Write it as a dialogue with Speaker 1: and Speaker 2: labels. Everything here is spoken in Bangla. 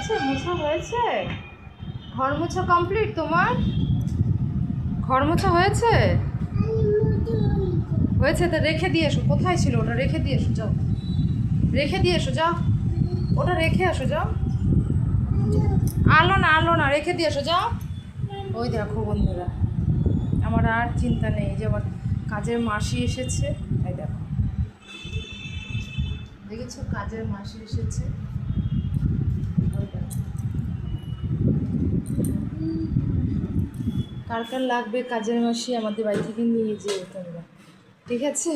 Speaker 1: হয়েছে, মোছা হয়েছে? ঘর মোছা কমপ্লিট তোমার? ঘর মোছা হয়েছে? হয়েছে তো রেখে দিয়ে এসো। কোথায় ছিল ওটা? রেখে দিয়ে এসো, যাও। রেখে দিয়ে এসো, যাও। ওটা রেখে আসো, যাও। আলো না, রেখে দিয়ে এসো, যাও। ওই দেখো বন্ধুরা, আমার আর চিন্তা নেই যে আমার কাজের মাসি এসেছে। এই দেখো, দেখেছো কাজের মাসি এসেছে। ওই দেখো, কার কার লাগবে কাজের মাসি আমাদের বাড়ি থেকে নিয়ে যেও তোমরা, ঠিক আছে?